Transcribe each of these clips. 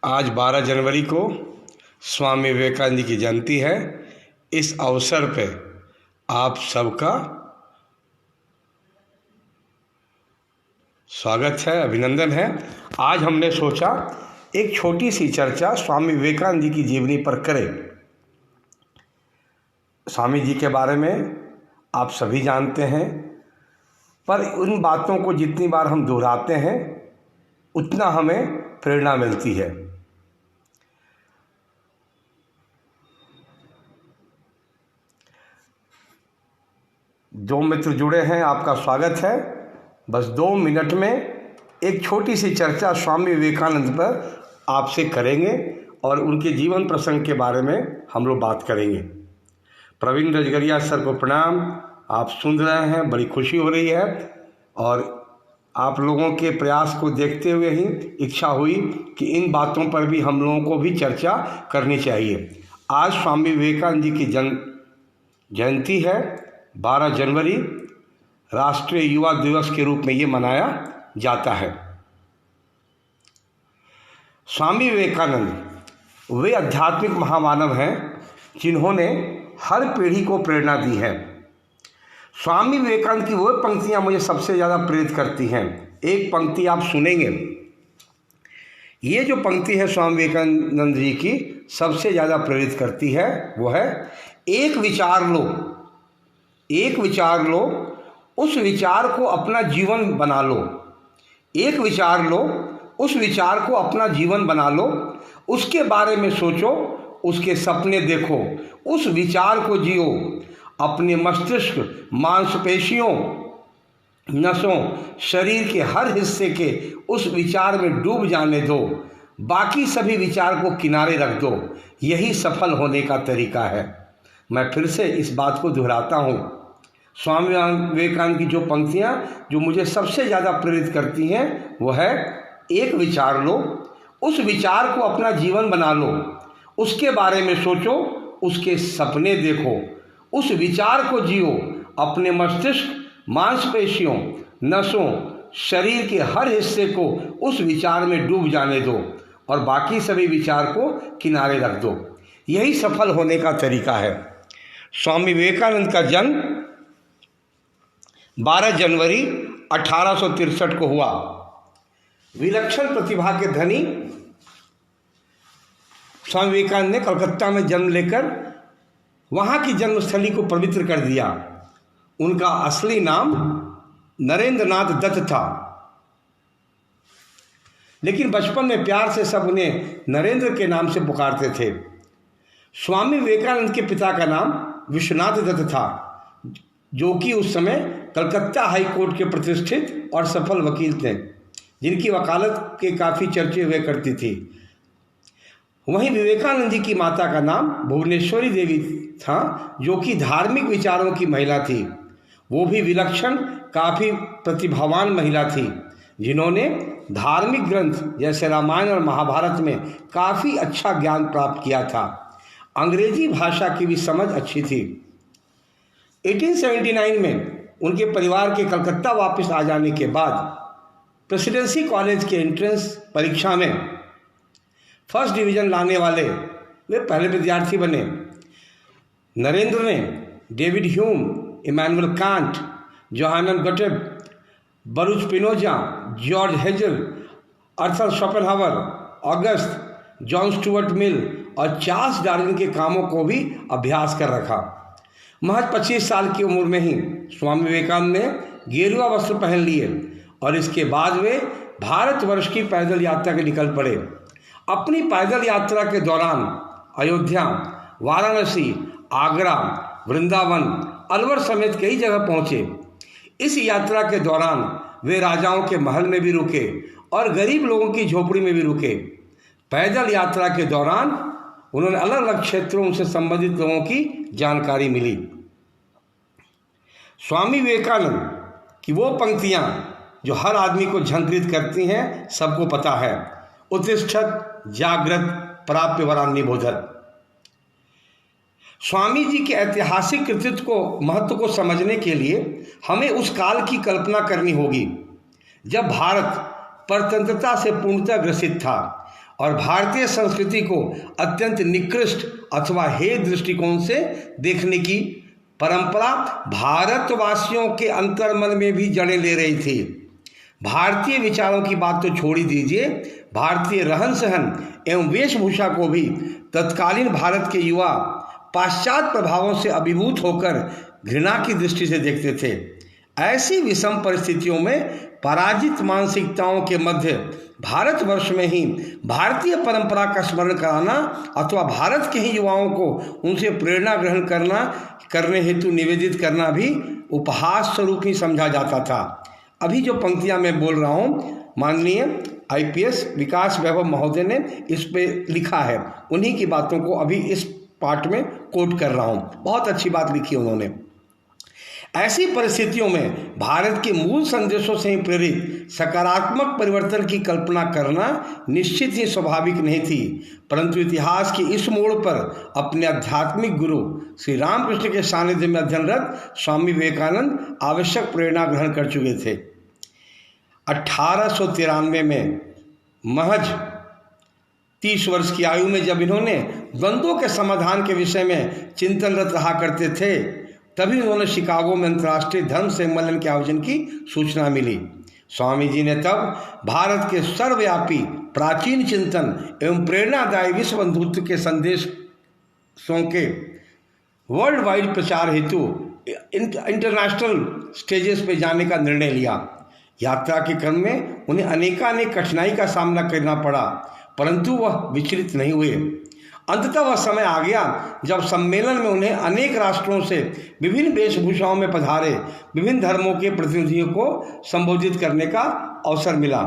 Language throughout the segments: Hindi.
आज 12 जनवरी को स्वामी विवेकानंद जी की जयंती है। इस अवसर पे आप सबका स्वागत है, अभिनंदन है। आज हमने सोचा एक छोटी सी चर्चा स्वामी विवेकानंद जी की जीवनी पर करें। स्वामी जी के बारे में आप सभी जानते हैं, पर उन बातों को जितनी बार हम दोहराते हैं उतना हमें प्रेरणा मिलती है। दो मित्र जुड़े हैं, आपका स्वागत है। बस 2 मिनट में एक छोटी सी चर्चा स्वामी विवेकानंद पर आपसे करेंगे और उनके जीवन प्रसंग के बारे में हम लोग बात करेंगे। प्रवीण रजगरिया सर को प्रणाम। आप सुन रहे हैं, बड़ी खुशी हो रही है और आप लोगों के प्रयास को देखते हुए ही इच्छा हुई कि इन बातों पर भी हम लोगों को भी चर्चा करनी चाहिए। आज स्वामी विवेकानंद जी की जयंती है। 12 जनवरी राष्ट्रीय युवा दिवस के रूप में ये मनाया जाता है। स्वामी विवेकानंद वे आध्यात्मिक महामानव हैं जिन्होंने हर पीढ़ी को प्रेरणा दी है। स्वामी विवेकानंद की वो पंक्तियां मुझे सबसे ज़्यादा प्रेरित करती हैं। एक पंक्ति आप सुनेंगे। ये जो पंक्ति है स्वामी विवेकानंद जी की सबसे ज़्यादा प्रेरित करती है, वो है एक विचार लो, एक विचार लो, उस विचार को अपना जीवन बना लो। एक विचार लो, उस विचार को अपना जीवन बना लो, उसके बारे में सोचो, उसके सपने देखो, उस विचार को जियो, अपने मस्तिष्क, मांसपेशियों, नसों, शरीर के हर हिस्से के उस विचार में डूब जाने दो, बाकी सभी विचार को किनारे रख दो। यही सफल होने का तरीका है। मैं फिर से इस बात को दोहराता हूँ। स्वामी विवेकानंद की जो पंक्तियाँ जो मुझे सबसे ज़्यादा प्रेरित करती हैं वो है एक विचार लो, उस विचार को अपना जीवन बना लो, उसके बारे में सोचो, उसके सपने देखो, उस विचार को जियो, अपने मस्तिष्क, मांसपेशियों, नसों, शरीर के हर हिस्से को उस विचार में डूब जाने दो और बाकी सभी विचार को किनारे रख दो। यही सफल होने का तरीका है। स्वामी विवेकानंद का जन्म 12 जनवरी 1863 को हुआ। विलक्षण प्रतिभा के धनी स्वामी विवेकानंद ने कलकत्ता में जन्म लेकर वहाँ की जन्मस्थली को पवित्र कर दिया। उनका असली नाम नरेंद्र नाथ दत्त था, लेकिन बचपन में प्यार से सब उन्हें नरेंद्र के नाम से पुकारते थे। स्वामी विवेकानंद के पिता का नाम विश्वनाथ दत्त था, जो कि उस समय कलकत्ता हाई कोर्ट के प्रतिष्ठित और सफल वकील थे, जिनकी वकालत के काफ़ी चर्चे हुए करती थी। वहीं विवेकानंद जी की माता का नाम भुवनेश्वरी देवी था, जो कि धार्मिक विचारों की महिला थी। वो भी विलक्षण, काफ़ी प्रतिभावान महिला थी, जिन्होंने धार्मिक ग्रंथ जैसे रामायण और महाभारत में काफ़ी अच्छा ज्ञान प्राप्त किया था। अंग्रेजी भाषा की भी समझ अच्छी थी। 1879 में उनके परिवार के कलकत्ता वापस आ जाने के बाद प्रेसिडेंसी कॉलेज के एंट्रेंस परीक्षा में फर्स्ट डिवीज़न लाने वाले वे पहले विद्यार्थी बने। नरेंद्र ने David Hume, Immanuel Kant, Johann Gottlieb, Baruch Spinoza, George Hegel, Arthur Schopenhauer, Auguste, John Stuart Mill और चार्ल्स डार्विन के कामों को भी अभ्यास कर रखा। महज 25 साल की उम्र में ही स्वामी विवेकानंद ने गेरुआ वस्त्र पहन लिए और इसके बाद वे भारतवर्ष की पैदल यात्रा के निकल पड़े। अपनी पैदल यात्रा के दौरान अयोध्या, वाराणसी, आगरा, वृंदावन, अलवर समेत कई जगह पहुँचे। इस यात्रा के दौरान वे राजाओं के महल में भी रुके और गरीब लोगों की झोपड़ी में भी रुके। पैदल यात्रा के दौरान उन्होंने अलग अलग क्षेत्रों से संबंधित लोगों की जानकारी मिली। स्वामी विवेकानंद की वो पंक्तियाँ जो हर आदमी को झंकृत करती हैं, सबको पता है। उत्तिष्ठत जागृत प्राप्य वरान्य बोधत। स्वामी जी के ऐतिहासिक कृतित्व को, महत्व को समझने के लिए हमें उस काल की कल्पना करनी होगी जब भारत परतंत्रता से पूर्णतः ग्रसित था और भारतीय संस्कृति को अत्यंत निकृष्ट अथवा हे दृष्टिकोण से देखने की परंपरा भारतवासियों के अंतर्मन में भी जड़ें ले रही थी। भारतीय विचारों की बात तो छोड़ ही दीजिए, भारतीय रहन सहन एवं वेशभूषा को भी तत्कालीन भारत के युवा पाश्चात्य प्रभावों से अभिभूत होकर घृणा की दृष्टि से देखते थे। ऐसी विषम परिस्थितियों में पराजित मानसिकताओं के मध्य भारतवर्ष में ही भारतीय परंपरा का स्मरण कराना अथवा भारत के ही युवाओं को उनसे प्रेरणा ग्रहण करने हेतु निवेदित करना भी उपहास स्वरूप ही समझा जाता था। अभी जो पंक्तियां मैं बोल रहा हूँ, माननीय IPS विकास वैभव महोदय ने इस पे लिखा है, उन्हीं की बातों को अभी इस पार्ट में कोट कर रहा हूँ। बहुत अच्छी बात लिखी उन्होंने। ऐसी परिस्थितियों में भारत के मूल संदेशों से ही प्रेरित सकारात्मक परिवर्तन की कल्पना करना निश्चित ही स्वाभाविक नहीं थी, परंतु इतिहास के इस मोड़ पर अपने आध्यात्मिक गुरु श्री रामकृष्ण के सानिध्य में अध्ययनरत स्वामी विवेकानंद आवश्यक प्रेरणा ग्रहण कर चुके थे। 1893 में महज 30 वर्ष की आयु में जब इन्होंने द्वंद्वों के समाधान के विषय में चिंतनरत रहा करते थे, तभी उन्होंने शिकागो में अंतर्राष्ट्रीय धर्म सम्मेलन के आयोजन की सूचना मिली। स्वामी जी ने तब भारत के सर्वव्यापी प्राचीन चिंतन एवं प्रेरणादायी विश्व बंधुत्व के संदेशों के वर्ल्ड वाइड प्रचार हेतु इंटरनेशनल स्टेजेस पे जाने का निर्णय लिया। यात्रा के क्रम में उन्हें अनेकानेक कठिनाई का सामना करना पड़ा, परंतु वह विचलित नहीं हुए। अंततः वह समय आ गया जब सम्मेलन में उन्हें अनेक राष्ट्रों से विभिन्न वेशभूषाओं में पधारे विभिन्न धर्मों के प्रतिनिधियों को संबोधित करने का अवसर मिला।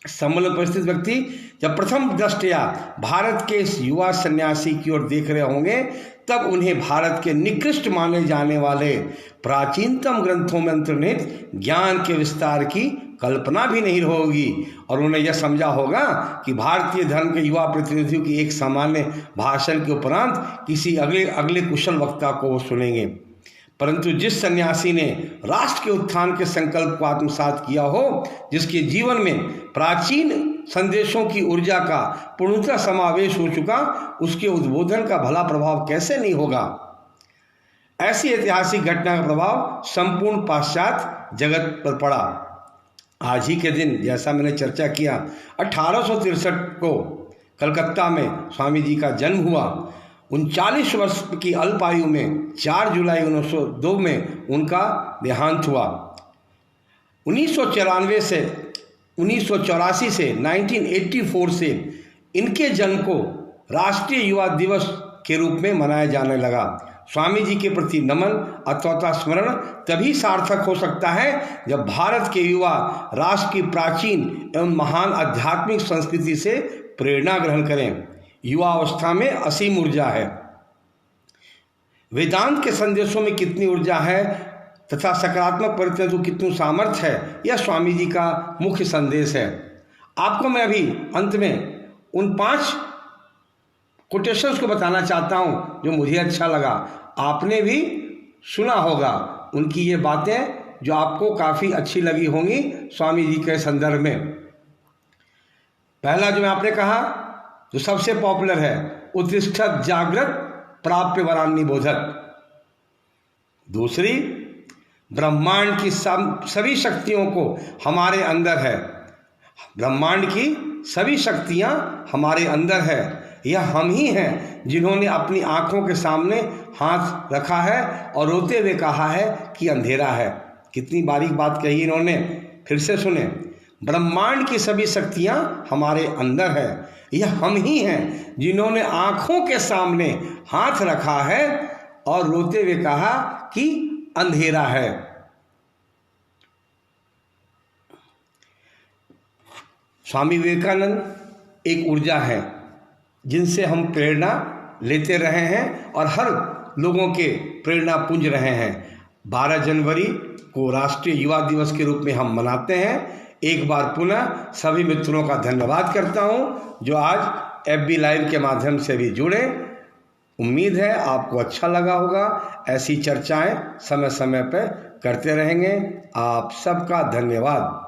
सम्मेलन परिस्थित व्यक्ति जब प्रथम दृष्टया भारत के इस युवा सन्यासी की ओर देख रहे होंगे, तब उन्हें भारत के निकृष्ट माने जाने वाले प्राचीनतम ग्रंथों में अंतर्निहित ज्ञान के विस्तार की कल्पना भी नहीं होगी और उन्हें यह समझा होगा कि भारतीय धर्म के युवा प्रतिनिधियों की एक सामान्य भाषण के उपरांत किसी अगले कुशल वक्ता को वो सुनेंगे। परंतु जिस सन्यासी ने राष्ट्र के उत्थान के संकल्प को आत्मसात किया हो, जिसके जीवन में प्राचीन संदेशों की ऊर्जा का पूर्णतः समावेश हो चुका, उसके उद्बोधन का भला प्रभाव कैसे नहीं होगा। ऐसी ऐतिहासिक घटना का प्रभाव संपूर्ण पाश्चात्य जगत पर पड़ा। आज ही के दिन, जैसा मैंने चर्चा किया, 1863 को कलकत्ता में स्वामी जी का जन्म हुआ। 39 वर्ष की अल्प आयु में 4 जुलाई 1902 में उनका देहांत हुआ। 1984 से 1984 से इनके जन्म को राष्ट्रीय युवा दिवस के रूप में मनाया जाने लगा। स्वामी जी के प्रति नमन अथवा स्मरण तभी सार्थक हो सकता है जब भारत के युवा राष्ट्र की प्राचीन एवं महान आध्यात्मिक संस्कृति से प्रेरणा ग्रहण करें। युवा अवस्था में असीम ऊर्जा है। वेदांत के संदेशों में कितनी ऊर्जा है तथा सकारात्मक परिवर्तन को कितनी सामर्थ्य है, यह स्वामी जी का मुख्य संदेश है। आपको मैं अभी अंत में उन 5 कोटेशंस को बताना चाहता हूं जो मुझे अच्छा लगा। आपने भी सुना होगा उनकी ये बातें जो आपको काफ़ी अच्छी लगी होंगी स्वामी जी के संदर्भ में। पहला जो आपने कहा, जो सबसे पॉपुलर है, उत्तिष्ठत जागृत प्राप्य वरान्नि बोधत। दूसरी, ब्रह्मांड की सभी शक्तियों को हमारे अंदर है। ब्रह्मांड की सभी शक्तियां हमारे अंदर है। यह हम ही हैं जिन्होंने अपनी आंखों के सामने हाथ रखा है और रोते हुए कहा है कि अंधेरा है। कितनी बारीक बात कही इन्होंने, फिर से सुने। ब्रह्मांड की सभी शक्तियां हमारे अंदर है। यह हम ही हैं जिन्होंने आंखों के सामने हाथ रखा है और रोते हुए कहा कि अंधेरा है। स्वामी विवेकानंद एक ऊर्जा है जिनसे हम प्रेरणा लेते रहे हैं और हर लोगों के प्रेरणा पुंज रहे हैं। 12 जनवरी को राष्ट्रीय युवा दिवस के रूप में हम मनाते हैं। एक बार पुनः सभी मित्रों का धन्यवाद करता हूं जो आज FB लाइव के माध्यम से भी जुड़े। उम्मीद है आपको अच्छा लगा होगा। ऐसी चर्चाएं समय समय पर करते रहेंगे। आप सबका धन्यवाद।